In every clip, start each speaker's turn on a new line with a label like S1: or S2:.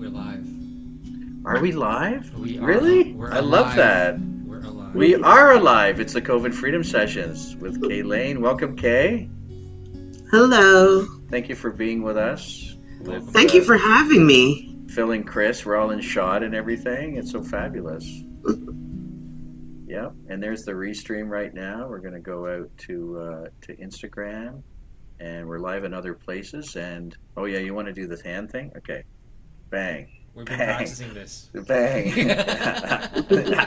S1: We're live.
S2: Are we live?
S1: We are.
S2: Really?
S1: We're
S2: I
S1: alive.
S2: love that.
S1: We're alive.
S2: We are alive. It's the COVID Freedom Sessions with Kay Layne. Welcome, Kay.
S3: Hello.
S2: Thank you for being with us.
S3: Thank you for having me.
S2: Phil and Chris, we're all in shot and everything. It's so fabulous. Yeah, and there's the restream right now. We're going to go out to Instagram, and we're live in other places. And oh yeah, you want to do the hand thing? Okay, bang.
S1: We've been
S2: bang.
S1: Practicing this.
S2: Bang.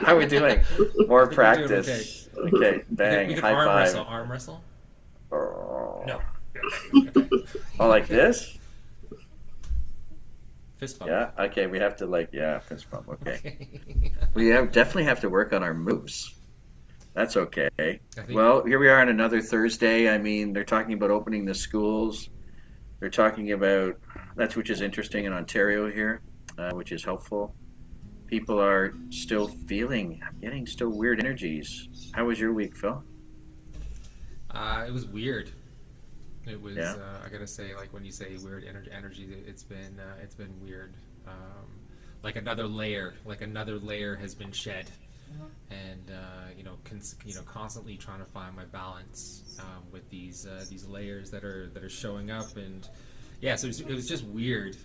S2: How are we doing? More practice. Okay, bang.
S1: We could
S2: High
S1: arm
S2: five.
S1: wrestle. Arm wrestle?
S2: Oh.
S1: No. Okay.
S2: Oh, like this?
S1: Fist bump.
S2: Yeah. Okay. We have to fist bump. Okay.
S1: Okay.
S2: We definitely have to work on our moves. That's okay.
S1: think-
S2: Well, here we are on another Thursday. I mean, they're talking about opening the schools. They're talking about which is interesting in Ontario here, which is helpful. People are still getting still weird energies. How was your week, Phil?
S1: It was weird. It was.
S2: Yeah.
S1: I gotta say, like when you say weird energy, it's been weird. Like another layer has been shed, and constantly trying to find my balance with these layers that are showing up, and yeah, so it was just weird.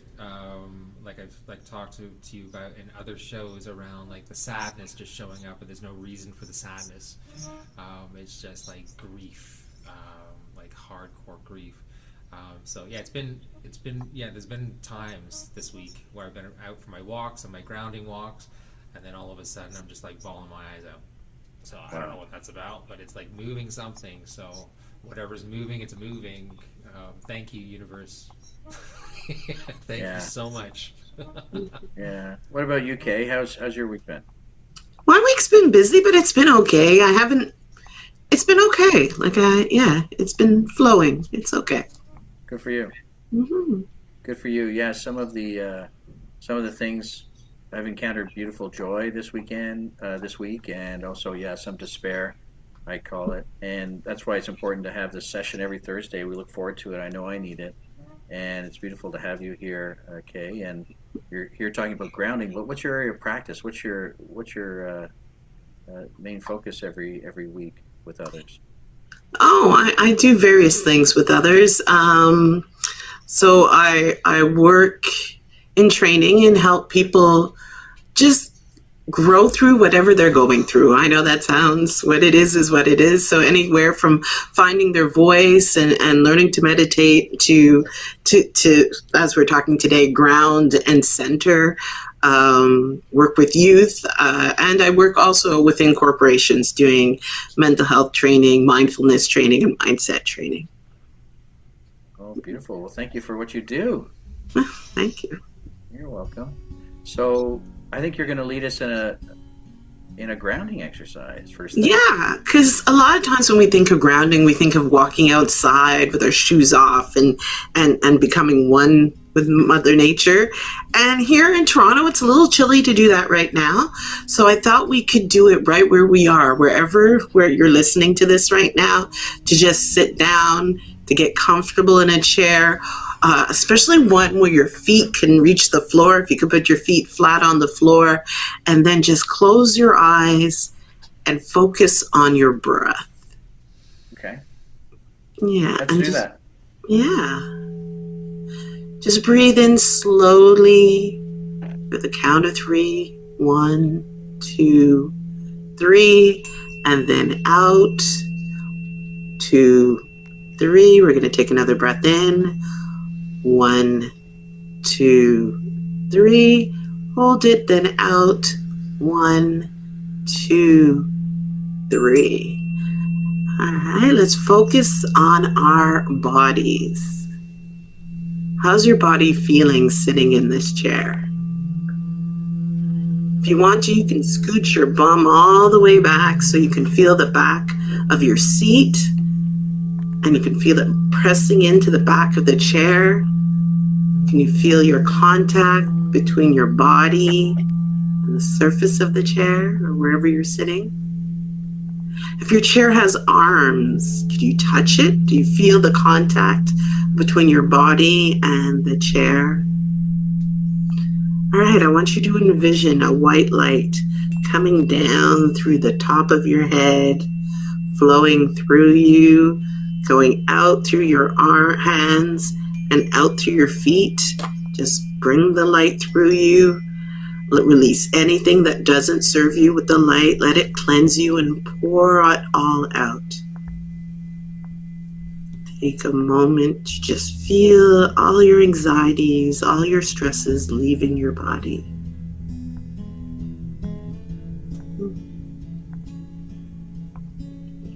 S1: Like I've talked to you about in other shows around like the sadness just showing up, but there's no reason for the sadness. It's just like grief. Like hardcore grief. So yeah, there's been times this week where I've been out for my walks and my grounding walks, and then all of a sudden I'm just like bawling my eyes out. So I don't know what that's about, but it's like moving something. So whatever's moving, it's moving. Thank you, universe. Thank you so much.
S2: Yeah. What about you, Kay? How's your week been?
S3: My week's been busy, but it's been okay. It's been okay. It's been flowing. It's okay.
S2: Good for you.
S3: Mm-hmm.
S2: Good for you. Yeah, some of the things I've encountered beautiful joy this week, and also some despair, I call it, and that's why it's important to have this session every Thursday. We look forward to it. I know I need it, and it's beautiful to have you here, Kay. And you're here talking about grounding. But what's your area of practice? What's your main focus every week with others?
S3: Oh, I do various things with others. So I work in training and help people just grow through whatever they're going through. I know that sounds, what it is what it is. So anywhere from finding their voice and learning to meditate to as we're talking today, ground and center. Work with youth, and I work also within corporations doing mental health training, mindfulness training, and mindset training.
S2: Oh, beautiful. Well, thank you for what you do.
S3: Thank you.
S2: You're welcome. So I think you're going to lead us in a grounding exercise first thing.
S3: Yeah, because a lot of times when we think of grounding, we think of walking outside with our shoes off and becoming one with Mother Nature. And here in Toronto, it's a little chilly to do that right now. So I thought we could do it right where we are, where you're listening to this right now, to just sit down, to get comfortable in a chair, especially one where your feet can reach the floor. If you could put your feet flat on the floor, and then just close your eyes and focus on your breath.
S2: Okay.
S3: Yeah.
S2: Let's do that.
S3: Yeah. Just breathe in slowly with a count of 3. 1, 2, 3, and then out. 2, 3. We're going to take another breath in. 1, 2, 3. Hold it, then out. 1, 2, 3. All right, let's focus on our bodies. How's your body feeling sitting in this chair? If you want to, you can scooch your bum all the way back so you can feel the back of your seat, and you can feel it pressing into the back of the chair. Can you feel your contact between your body and the surface of the chair or wherever you're sitting? If your chair has arms, can you touch it? Do you feel the contact between your body and the chair? All right, I want you to envision a white light coming down through the top of your head, flowing through you, going out through your hands and out through your feet. Just bring the light through you. Release anything that doesn't serve you with the light. Let it cleanse you and pour it all out. Take a moment to just feel all your anxieties, all your stresses leaving your body.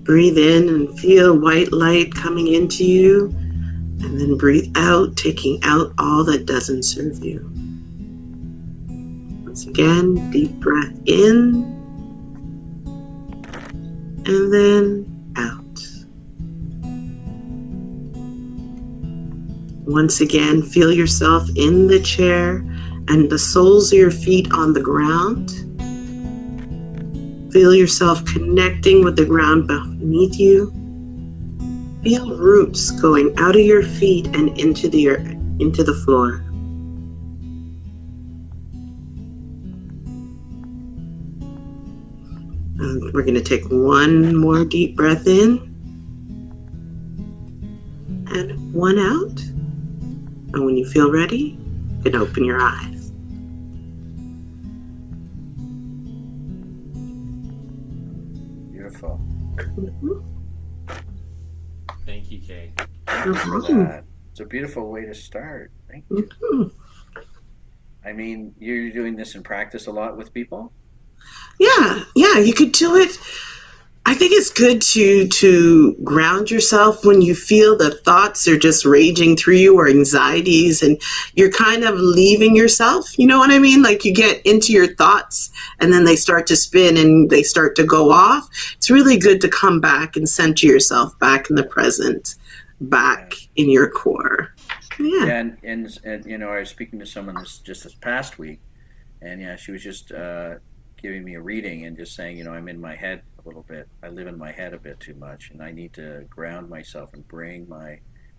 S3: Breathe in and feel white light coming into you, and then breathe out, taking out all that doesn't serve you. Once again, deep breath in, and then out. Once again, feel yourself in the chair and the soles of your feet on the ground. Feel yourself connecting with the ground beneath you. Feel roots going out of your feet and into the floor. And we're going to take one more deep breath in and one out. And when you feel ready, you can open your eyes.
S2: Beautiful.
S1: Thank you, Kay.
S2: Thank you for that. It's a beautiful way to start. Thank you. I mean, you're doing this in practice a lot with people?
S3: Yeah, you could do it. I think it's good to ground yourself when you feel the thoughts are just raging through you, or anxieties, and you're kind of leaving yourself. You know what I mean? Like, you get into your thoughts and then they start to spin and they start to go off. It's really good to come back and center yourself back in the present, back in your core. Yeah.
S2: And you know, I was speaking to someone this past week, and she was just giving me a reading and just saying, I'm in my head a little bit. I live in my head a bit too much, and I need to ground myself and bring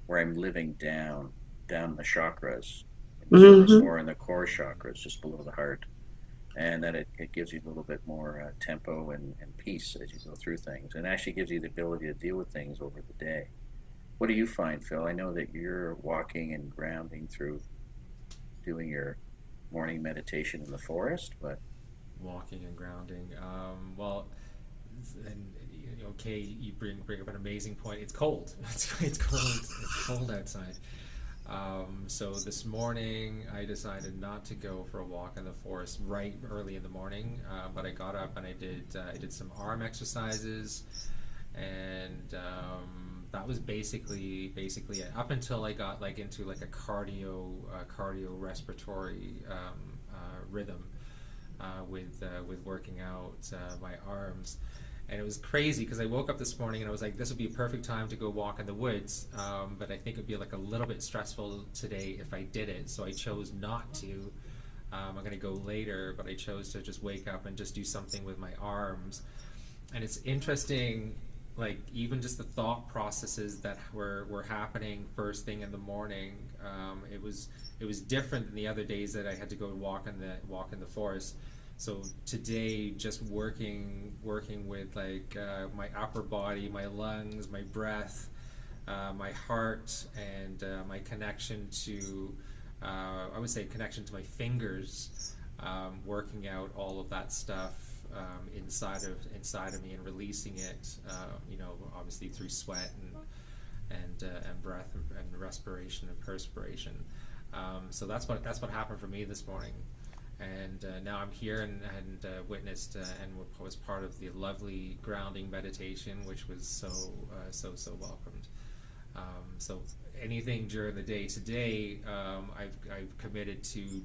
S2: where I'm living down the chakras, more in the core chakras, just below the heart, and that it gives you a little bit more tempo and peace as you go through things, and actually gives you the ability to deal with things over the day. What do you find, Phil? I know that you're walking and grounding through doing your morning meditation in the forest, but
S1: walking and grounding. And Kay, you bring up an amazing point. It's cold. It's cold. It's cold outside. So this morning I decided not to go for a walk in the forest right early in the morning, but I got up and I did some arm exercises, and that was basically it, up until I got into a cardio respiratory rhythm with working out my arms. And it was crazy because I woke up this morning and I was like, this would be a perfect time to go walk in the woods, but I think it would be a little bit stressful today if I did it, so I chose not to. I'm going to go later, but I chose to just wake up and just do something with my arms. And it's interesting, even just the thought processes that were happening first thing in the morning. It was different than the other days that I had to go walk in the forest. So today, just working with my upper body, my lungs, my breath, my heart, and my connection to, I would say, connection to my fingers, working out all of that stuff inside of me and releasing it, obviously through sweat and breath and respiration and perspiration. So that's what happened for me this morning. And now I'm here and witnessed and was part of the lovely grounding meditation, which was so welcomed. So anything during the day today, I've committed to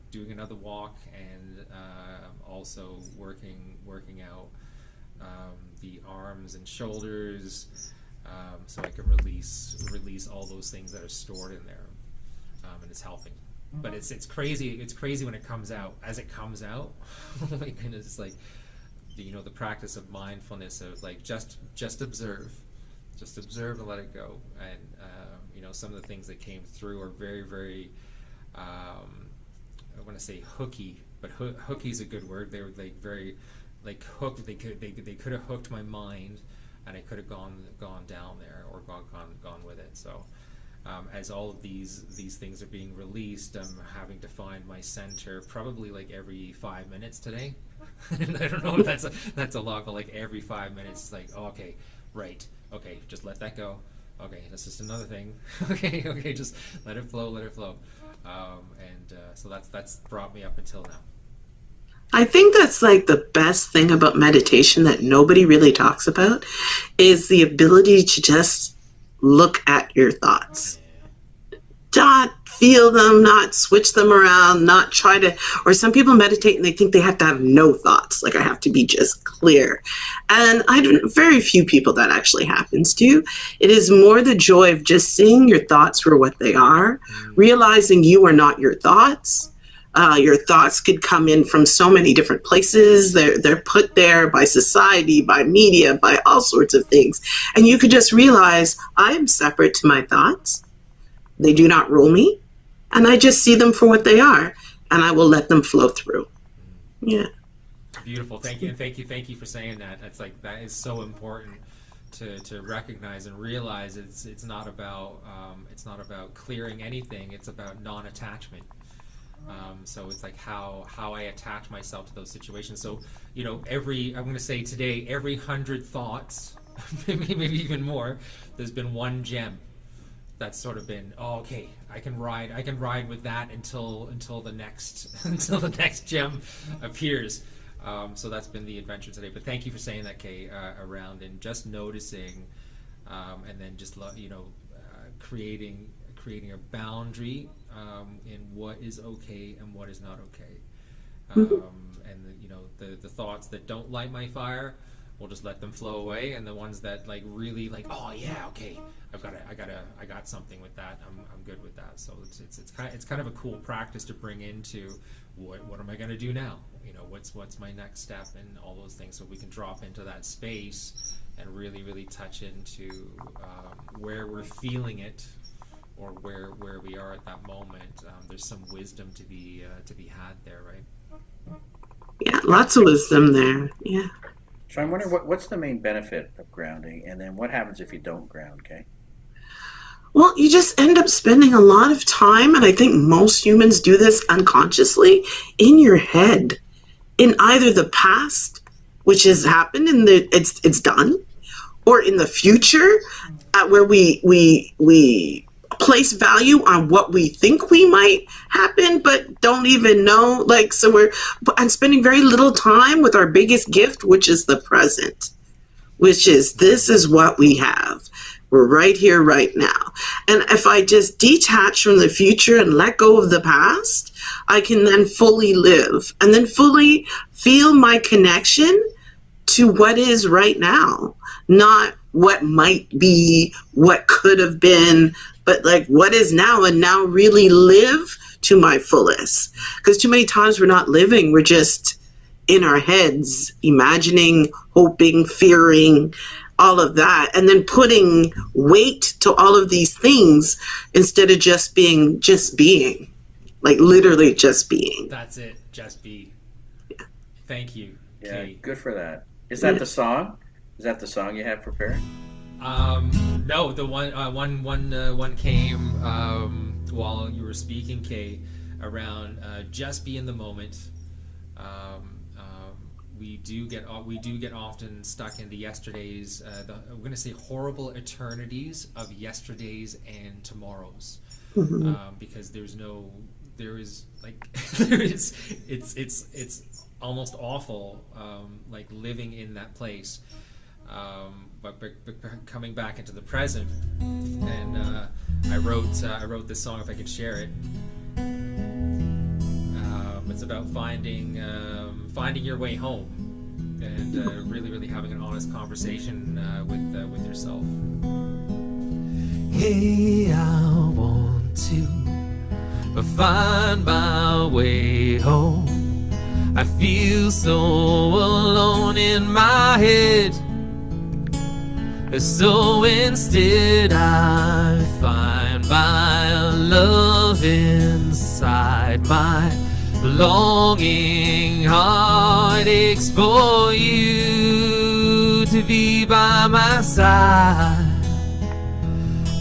S1: doing another walk and also working out the arms and shoulders, so I can release all those things that are stored in there, and it's helping. But it's crazy. It's crazy when it comes out. As it comes out, oh my goodness! It's like the practice of mindfulness of just observe and let it go. And some of the things that came through are very very want to say hooky, but hooky's a good word. They were like very like hooked. They could have hooked my mind, and I could have gone down there or gone with it. So as all of these things are being released, I'm having to find my center probably like every 5 minutes today. And I don't know if that's a lot, but like every 5 minutes, it's like, oh, okay, right, okay, just let that go. Okay, that's just another thing. okay, just let it flow. So that's brought me up until now.
S3: I think that's like the best thing about meditation that nobody really talks about is the ability to just look at your thoughts. Not feel them, not switch them around, not try to, or some people meditate and they think they have to have no thoughts, like I have to be just clear. And very few people that actually happens to. It is more the joy of just seeing your thoughts for what they are, realizing you are not your thoughts. Your thoughts could come in from so many different places. They're put there by society, by media, by all sorts of things. And you could just realize I am separate to my thoughts. They do not rule me. And I just see them for what they are. And I will let them flow through. Yeah.
S1: Beautiful. Thank you. And thank you for saying that. That's like, that is so important to recognize and realize it's not about clearing anything. It's about non-attachment. So it's like how I attach myself to those situations. So, I'm going to say today, every 100 thoughts, maybe even more, there's been one gem that's sort of been, oh, okay, I can ride with that until the next gem appears. So that's been the adventure today. But thank you for saying that, Kay, around and just noticing, and then just creating a boundary in what is okay and what is not okay. And the thoughts that don't light my fire, we'll just let them flow away, and the ones that like really like, oh yeah, okay, I got something with that. I'm good with that. So it's kind of a cool practice to bring into what am I going to do now? What's my next step, and all those things, so we can drop into that space and really touch into where we're feeling it, or where we are at that moment. There's some wisdom to be had there, right?
S3: Yeah, lots of wisdom there. Yeah.
S2: So I'm wondering what's the main benefit of grounding, and then what happens if you don't ground, Kay?
S3: Well, you just end up spending a lot of time, and I think most humans do this unconsciously, in your head, in either the past, which has happened and it's done, or in the future, where we place value on what we think we might happen, but don't even know. Like, so I'm spending very little time with our biggest gift, which is the present, which is, this is what we have. We're right here, right now. And if I just detach from the future and let go of the past, I can then fully live and then fully feel my connection to what is right now, not what might be, what could have been, but like what is now, and now really live to my fullest. Because too many times we're not living, we're just in our heads, imagining, hoping, fearing, all of that, and then putting weight to all of these things instead of just being, like literally just being.
S1: That's it, just be. Yeah. Thank you.
S2: Yeah,
S1: Kay.
S2: Good for that. Is that the song? Is that the song you have prepared?
S1: No, the one came while you were speaking, Kay, around just be in the moment. We do get often stuck into yesterday's. I'm going to say horrible eternities of yesterdays and tomorrows, because it's almost awful, like living in that place. But coming back into the present, and I wrote this song, if I could share it. It's about finding your way home, and really having an honest conversation with yourself. Hey, I want to find my way home. I feel so alone in my head. So instead I find my love inside my longing heartaches for you to be by my side.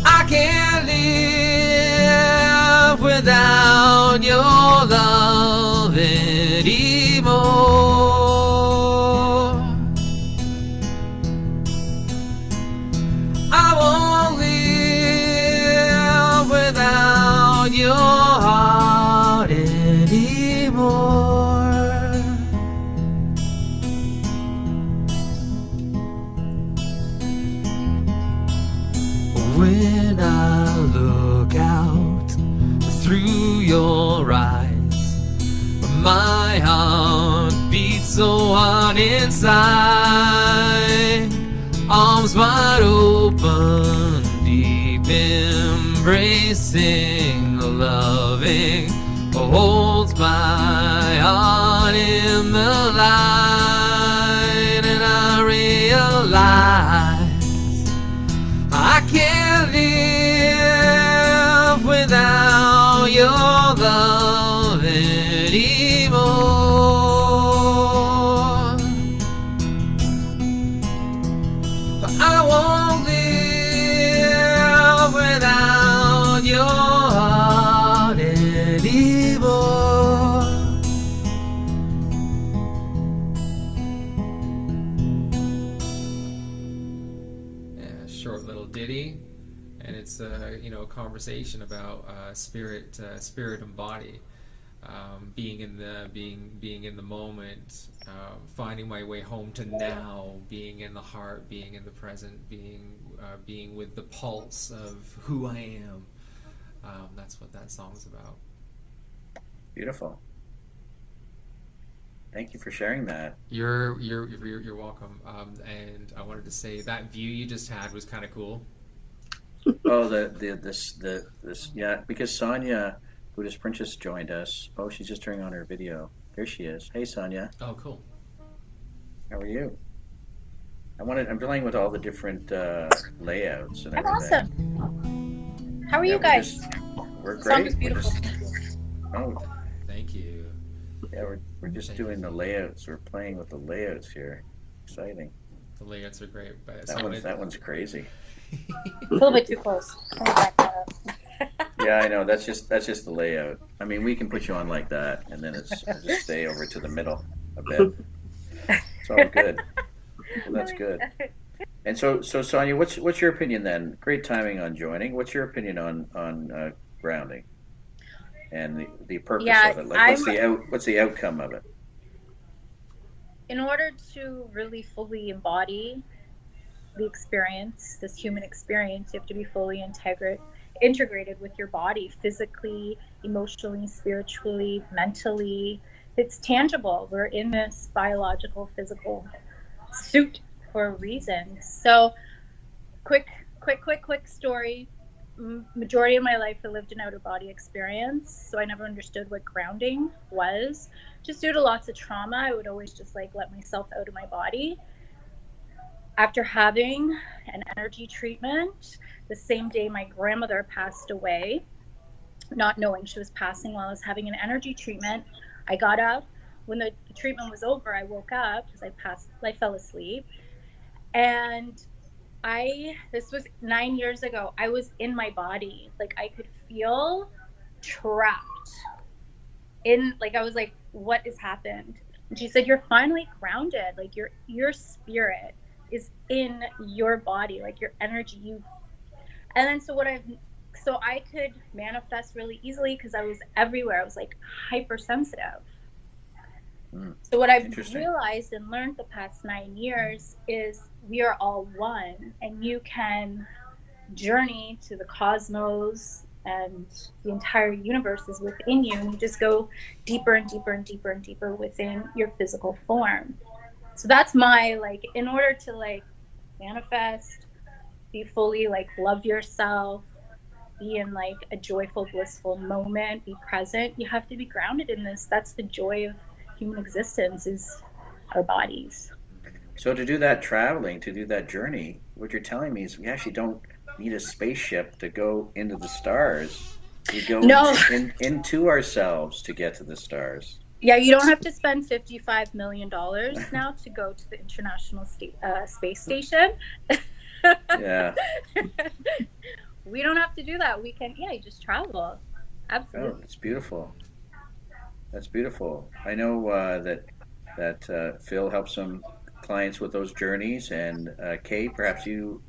S1: I can't live without your love anymore. I won't live without your heart anymore. When I look out through your eyes, my heart beats so hard inside. Arms wide open, deep embracing, loving, holds my heart in the light. And I realize I can't live without your love anymore. I won't live without your heart anymore. Yeah, short little ditty, and it's a conversation about spirit and body, being in the moment, finding my way home to now, being in the heart, being in the present, being with the pulse of who I am. That's what that song's about.
S2: Beautiful. Thank you for sharing that.
S1: You're welcome. And I wanted to say that view you just had was kind of cool.
S2: Oh, this yeah, because Sonia, Buddhist Princess, joined us. Oh, she's just turning on her video. There she is. Hey, Sonia.
S1: Oh, cool.
S2: How are you? I'm playing with all the different layouts and
S4: I'm
S2: everything.
S4: awesome. How are you guys?
S2: We're
S4: The song
S2: great.
S4: is beautiful.
S2: Oh,
S1: Thank you.
S2: yeah, we're just
S1: Thank
S2: doing
S1: you.
S2: the layouts. We're playing with the layouts here. Exciting.
S1: The layouts are great, but
S2: That one's crazy.
S4: It's a little bit too close. Let me back that up.
S2: Yeah, I know. That's just the layout. I mean, we can put you on like that, and then I'll just stay over to the middle a bit. It's all good. Well, that's good. And so Sonia, what's your opinion then? Great timing on joining. What's your opinion on grounding and the purpose
S4: Yeah,
S2: of it? Like, what's the outcome of it?
S4: In order to really fully embody the experience, this human experience, you have to be fully integrated with your body, physically, emotionally, spiritually, mentally. It's tangible. We're in this biological, physical suit for a reason. So, quick story. Majority of my life I lived an outer body experience, so I never understood what grounding was. Just due to lots of trauma, I would always just like let myself out of my body. After having an energy treatment, the same day my grandmother passed away, not knowing she was passing while I was having an energy treatment, I got up. When the treatment was over, I woke up because I fell asleep. And this was 9 years ago, I was in my body. Like I could feel trapped in, like I was like, what has happened? And she said, you're finally grounded. Like your spirit is in your body, like your energy. And then so I could manifest really easily because I was everywhere. I was like hypersensitive. So what I've realized and learned the past 9 years is we are all one, and you can journey to the cosmos, and the entire universe is within you, and you just go deeper and deeper and deeper and deeper within your physical form. So that's my, like, in order to like manifest, be fully like love yourself, be in like a joyful, blissful moment, be present, you have to be grounded in this. That's the joy of human existence, is our bodies.
S2: So to do that traveling, to do that journey, what you're telling me is we actually don't need a spaceship to go into the stars. We go
S4: No.
S2: into ourselves to get to the stars.
S4: Yeah, you don't have to spend $55 million now to go to the International Space Station.
S2: Yeah.
S4: We don't have to do that. We can, you just travel. Absolutely.
S2: Oh, it's beautiful. That's beautiful. I know that Phil helps some clients with those journeys, and Kay, perhaps you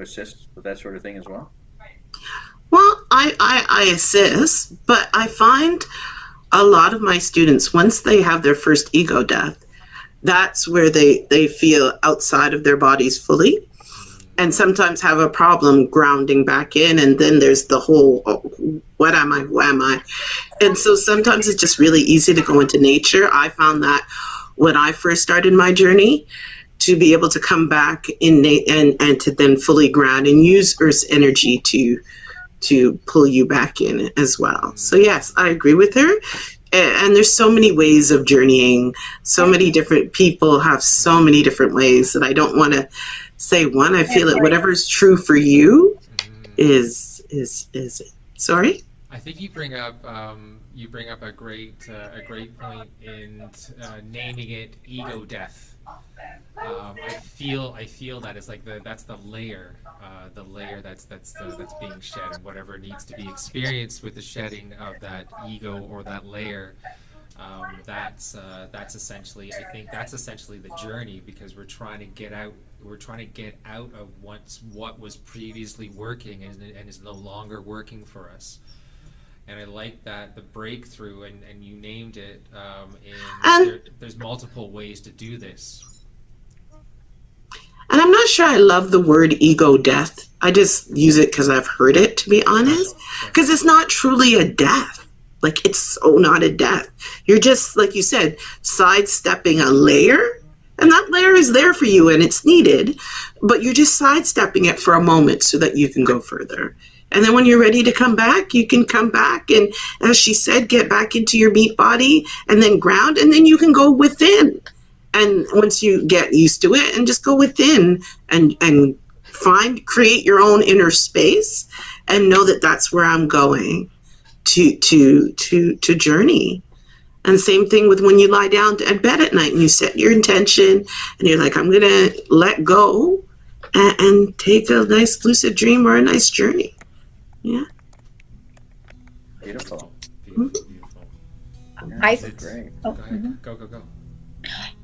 S2: assist with that sort of thing as well.
S3: Well, I assist, but I find a lot of my students, once they have their first ego death, that's where they feel outside of their bodies fully, and sometimes have a problem grounding back in. And then there's the whole, what am I, who am I? And so sometimes it's just really easy to go into nature. I found that when I first started my journey, to be able to come back in and to then fully ground and use Earth's energy to pull you back in as well. So yes, I agree with her. And there's so many ways of journeying. So many different people have so many different ways that I don't want to say one. I feel that whatever is true for you is it. Sorry?
S1: I think you bring up a great point in naming it ego death. I feel that it's like that's the layer that's being shed, and whatever needs to be experienced with the shedding of that ego or that layer. That's essentially, I think that's essentially the journey, because we're trying to get out of what was previously working and is no longer working for us. And I like that, the breakthrough, and you named it, there's multiple ways to do this.
S3: And I'm not sure I love the word ego death. I just use it because I've heard it, to be honest, because it's not truly a death. Like, it's so not a death. You're just, like you said, sidestepping a layer, and that layer is there for you and it's needed, but you're just sidestepping it for a moment so that you can go further. And then when you're ready to come back, you can come back and, as she said, get back into your meat body and then ground, and then you can go within. And once you get used to it, and just go within and create your own inner space, and know that that's where I'm going to journey. And same thing with when you lie down at bed at night and you set your intention and you're like, I'm going to let go and take a nice lucid dream or a nice journey. Yeah.
S2: Beautiful.
S1: Beautiful.
S4: I
S2: That's great.
S4: Oh,
S1: Go ahead. Go.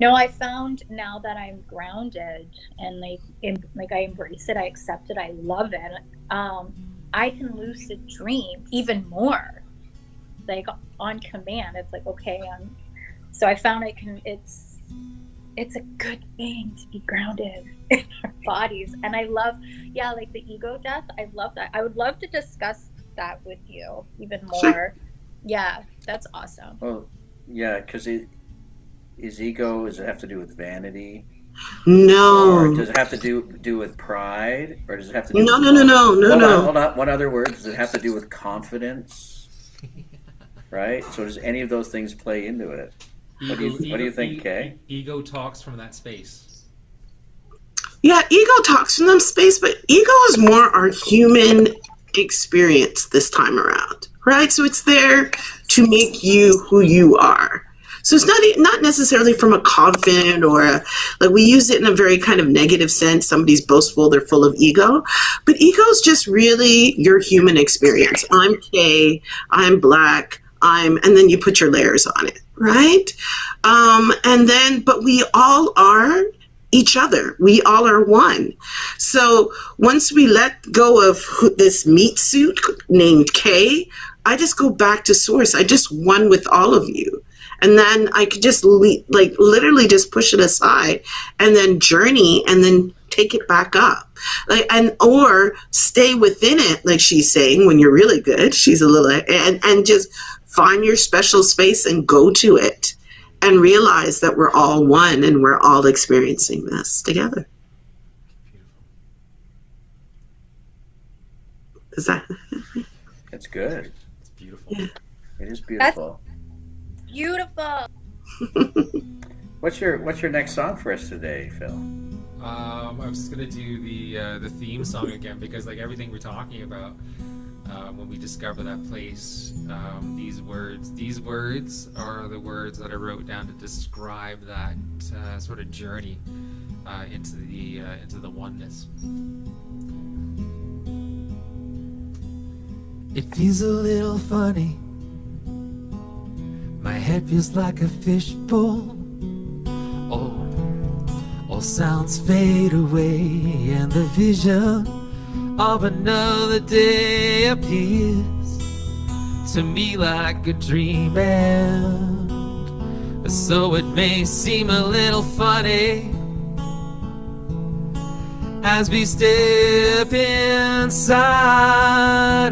S4: No, I found now that I'm grounded and like I embrace it, I accept it, I love it. I can lucid dream even more, like on command. It's like, okay, so I found it's a good thing to be grounded in our bodies. And I love, like the ego death. I love that. I would love to discuss that with you even more.
S3: Sure.
S4: Yeah, that's awesome.
S2: Well, yeah, because does it have to do with vanity?
S3: No.
S2: Or does it have to do with pride? Or does it have to do
S3: No.
S2: Hold on. One other word. Does it have to do with confidence? Right? So does any of those things play into it? What do you think, Kay?
S1: Ego talks from that space.
S3: Yeah, ego talks from them space, but ego is more our human experience this time around, right? So it's there to make you who you are. So it's not necessarily from a confident or like we use it in a very kind of negative sense. Somebody's boastful, they're full of ego. But ego is just really your human experience. I'm Kay, I'm Black, and then you put your layers on it, right? But we all are each other. We all are one. So once we let go of this meat suit named Kay, I just go back to source. I just one with all of you. And then I could just literally just push it aside and then journey and then take it back up. Or stay within it, like she's saying, when you're really good. She's a little, and just find your special space and go to it and realize that we're all one and we're all experiencing this together. Is that?
S2: It's good.
S1: It's beautiful.
S3: Yeah.
S2: It is beautiful.
S4: Beautiful.
S2: What's your next song for us today, Phil?
S1: I was just gonna do the theme song again, because like everything we're talking about, when we discover that place, these words are the words that I wrote down to describe that sort of journey into the oneness. It feels a little funny. My head feels like a fishbowl. All sounds fade away, and the vision of another day appears to me like a dream, and so it may seem a little funny as we step inside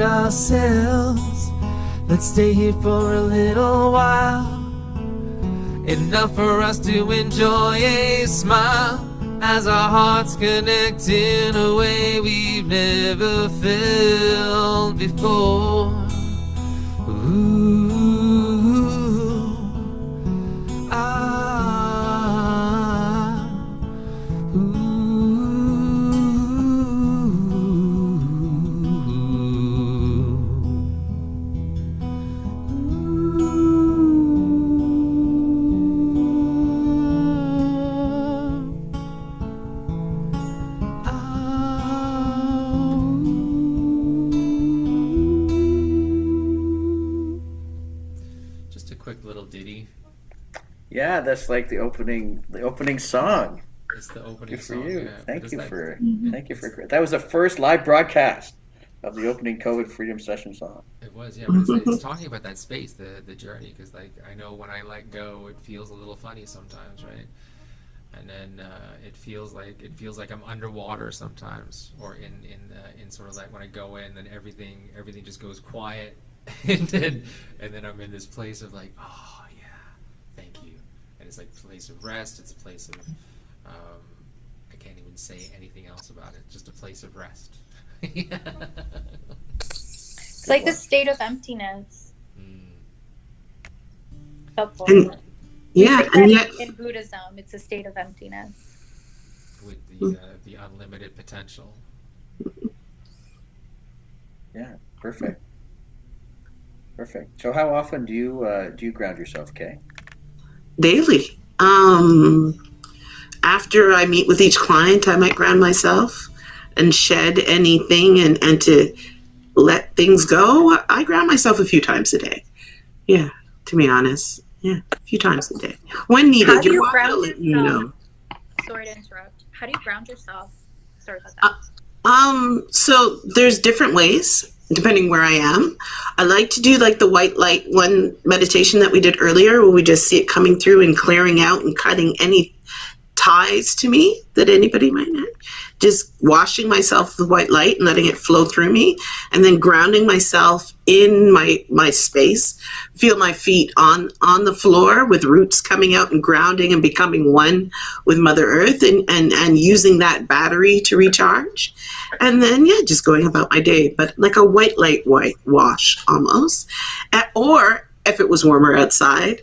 S1: ourselves. Let's stay here for a little while, enough for us to enjoy a smile as our hearts connect in a way we've never felt before. Ooh, ah, ooh. Just a quick little ditty.
S2: Yeah, that's like the opening song.
S1: It's the opening
S2: Good for
S1: song.
S2: you.
S1: Yeah.
S2: Thank you for that was the first live broadcast of the opening COVID Freedom Session song.
S1: It was, yeah, but it's talking about that space, the journey, because like I know when I let go, it feels a little funny sometimes, right? And then it feels like I'm underwater sometimes, or in sort of like when I go in, then everything just goes quiet, and then I'm in this place of like, oh yeah, thank you, and it's like a place of rest. It's a place of I can't even say anything else about it. Just a place of rest.
S4: It's like the state of emptiness. Helpful.
S3: And, yeah, and yet
S4: in Buddhism, it's a state of emptiness
S1: with the unlimited potential.
S2: Yeah, perfect. So, how often do you ground yourself, Kay?
S3: daily. After I meet with each client, I might ground myself and shed anything and to let things go. I ground myself a few times a day. Yeah, to be honest. Yeah, a few times a day. When needed.
S4: How do you ground
S3: I'll let you know.
S4: Sorry to interrupt. How do you ground yourself? Sorry about that.
S3: So there's different ways depending where I am. I like to do like the white light one meditation that we did earlier, where we just see it coming through and clearing out and cutting any ties to me that anybody might have. Just washing myself with white light and letting it flow through me, and then grounding myself in my space. Feel my feet on the floor with roots coming out and grounding and becoming one with Mother Earth, and using that battery to recharge. And then, yeah, just going about my day, but like a white light wash almost. Or if it was warmer outside,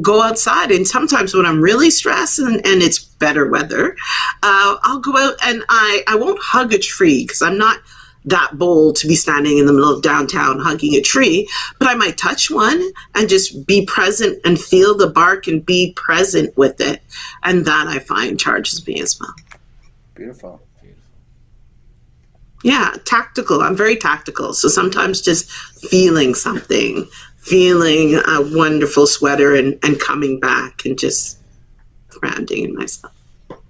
S3: go outside. And sometimes when I'm really stressed and it's better weather, I'll go out and I won't hug a tree because I'm not that bold to be standing in the middle of downtown hugging a tree, but I might touch one and just be present and feel the bark and be present with it. And that I find charges me as well.
S2: Beautiful.
S3: Yeah, tactical. I'm very tactical. So sometimes just feeling something, feeling a wonderful sweater and coming back and just grounding in myself.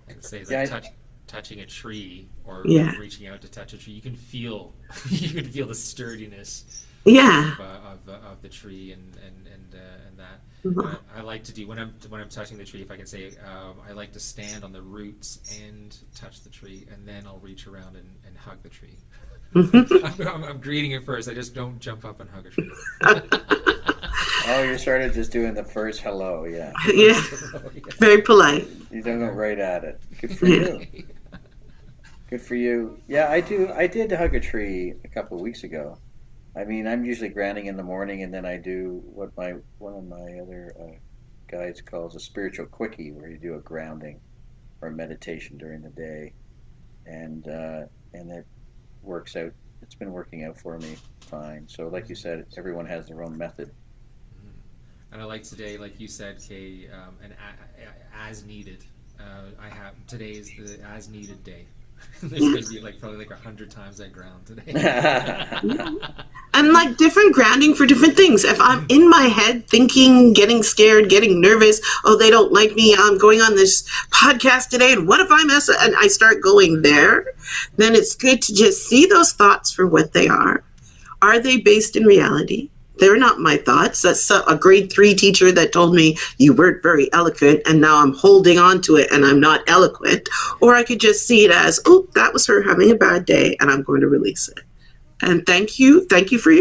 S1: And say like touching a tree or reaching out to touch a tree, you can feel the sturdiness of the tree and that.
S3: Mm-hmm.
S1: I like to do when I'm touching the tree, if I can say, I like to stand on the roots and touch the tree, and then I'll reach around and hug the tree. I'm greeting it first. I just don't jump up and hug a tree.
S2: Oh, you started just doing the first hello, yeah.
S3: Yeah, very polite.
S2: You don't go right at it. Good for you. Good for you. Yeah, I did hug a tree a couple of weeks ago. I mean, I'm usually grounding in the morning, and then I do what one of my other guides calls a spiritual quickie, where you do a grounding or a meditation during the day, and it works out it's been working out for me fine. So, like you said, everyone has their own method.
S1: And I like today, like you said, Kay, as needed. Today is the as needed day. There's going to be probably 100 times I ground today.
S3: And like different grounding for different things. If I'm in my head thinking, getting scared, getting nervous, oh, they don't like me, I'm going on this podcast today, and what if I mess up? And I start going there, then it's good to just see those thoughts for what they are. Are they based in reality? They're not my thoughts. That's a grade 3 teacher that told me you weren't very eloquent, and now I'm holding on to it and I'm not eloquent. Or I could just see it as, oh, that was her having a bad day, and I'm going to release it. And thank you for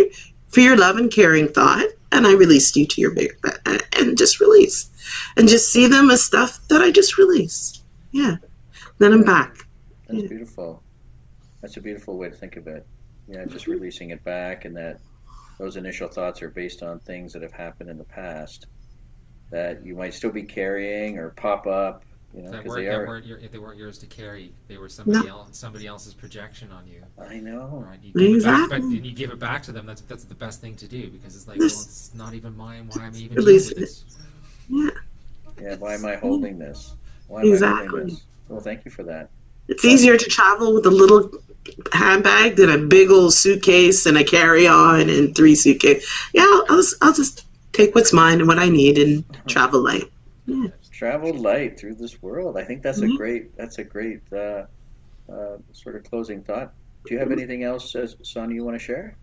S3: your love and caring thought. And I released you to your bigger, and just release, and just see them as stuff that I just release. Yeah. Then I'm back.
S2: That's beautiful. That's a beautiful way to think of it. Yeah, just releasing it back, and that those initial thoughts are based on things that have happened in the past that you might still be carrying or pop up. Because
S1: they weren't yours to carry. They were somebody else's projection on you.
S2: I know.
S1: Right? You give it back to them. That's the best thing to do, because it's it's not even mine. Why am I even doing this?
S3: Yeah.
S2: Yeah. Why am I holding this? Why am I holding this? Well, thank you for that.
S3: It's easier to travel with a little handbag than a big old suitcase and a carry-on and 3 suitcases. Yeah, I'll just take what's mine and what I need and travel light. Yeah.
S2: Travel light through this world. I think that's a great sort of closing thought. Do you have anything else, Sonia, you want to share?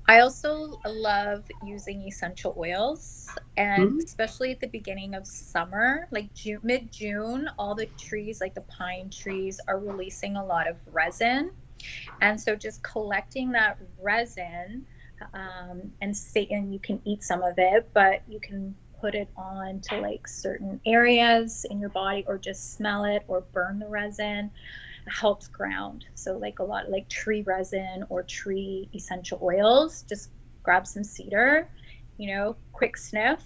S4: I also love using essential oils, and especially at the beginning of summer, like mid-June, all the trees, like the pine trees, are releasing a lot of resin. And so just collecting that resin, and you can eat some of it, but you can put it on to certain areas in your body, or just smell it or burn the resin. Helps ground. So a lot of tree resin or tree essential oils. Just grab some cedar, quick sniff,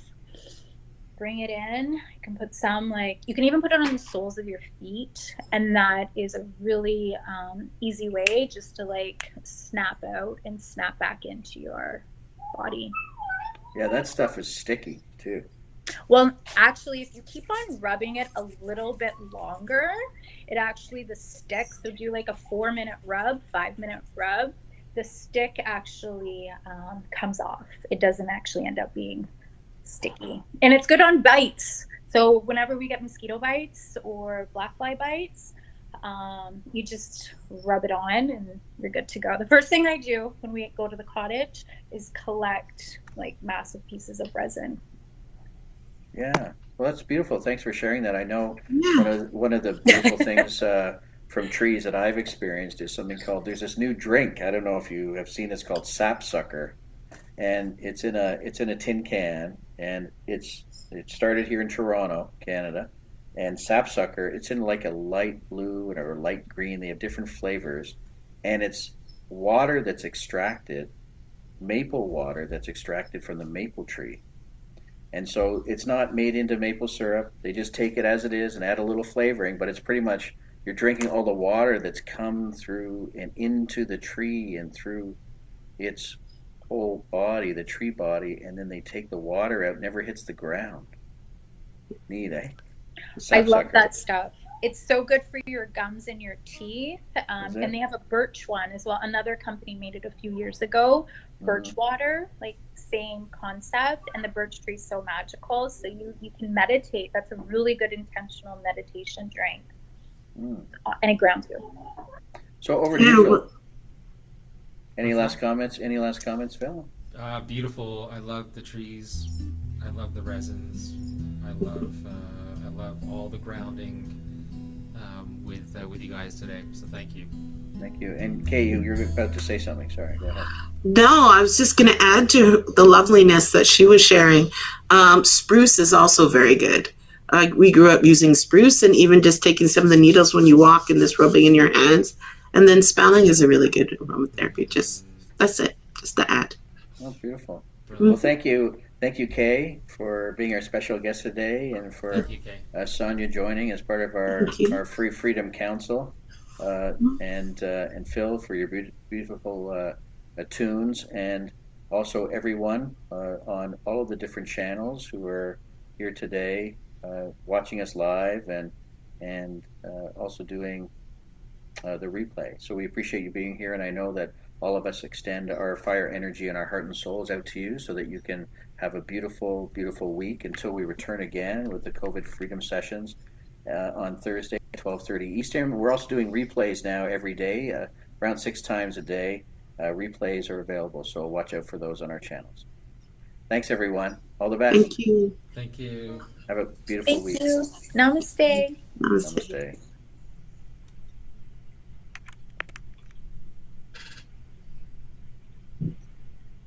S4: bring it in. You can put some, you can even put it on the soles of your feet, and that is a really easy way just to snap out and snap back into your body.
S2: Yeah, that stuff is sticky too.
S4: Well, actually, if you keep on rubbing it a little bit longer, the stick, so do a 4-minute rub, 5-minute rub, the stick actually comes off. It doesn't actually end up being sticky. And it's good on bites. So whenever we get mosquito bites or black fly bites, you just rub it on and you're good to go. The first thing I do when we go to the cottage is collect massive pieces of resin.
S2: Yeah, well, that's beautiful. Thanks for sharing that. I know one of the beautiful things from trees that I've experienced is something called, there's this new drink. I don't know if you have seen, it's called Sapsucker, and it's in a tin can, and it started here in Toronto, Canada. And Sapsucker, it's in a light blue or light green. They have different flavors, and it's water that's extracted, maple water that's extracted from the maple tree. And so it's not made into maple syrup. They just take it as it is and add a little flavoring, but it's pretty much, you're drinking all the water that's come through and into the tree and through its whole body, the tree body, and then they take the water out, never hits the ground. Neat, eh?
S4: I love that stuff. It's so good for your gums and your teeth. And they have a birch one as well. Another company made it a few years ago. Birch water, same concept. And the birch tree is so magical. So you can meditate. That's a really good intentional meditation drink. And it grounds you.
S2: So over to you, Phil. Any last comments? Phil?
S1: Beautiful. I love the trees. I love the resins. I love all the grounding with you guys today. So thank you.
S2: Thank you. And Kay, you're about to say something. Sorry, go ahead.
S3: No, I was just going to add to the loveliness that she was sharing. Spruce is also very good. We grew up using spruce, and even just taking some of the needles when you walk and this rubbing in your hands. And then smelling is a really good aromatherapy. That's it. Just to add.
S2: Oh, beautiful. Well, thank you. Thank you, Kay, for being our special guest today, and for Sonia joining as part of our Free Freedom Council. and Phil for your beautiful tunes, and also everyone on all of the different channels who are here today, watching us live, and also doing the replay. So we appreciate you being here, and I know that all of us extend our fire energy and our heart and souls out to you so that you can have a beautiful, beautiful week until we return again with the COVID Freedom Sessions on Thursday, 12:30 Eastern. We're also doing replays now every day, around 6 times a day. Replays are available, so watch out for those on our channels. Thanks, everyone. All the best.
S3: Thank you.
S1: Thank you.
S2: Have a beautiful
S4: Thank
S2: week.
S4: you. Namaste.
S3: Namaste.
S2: Namaste.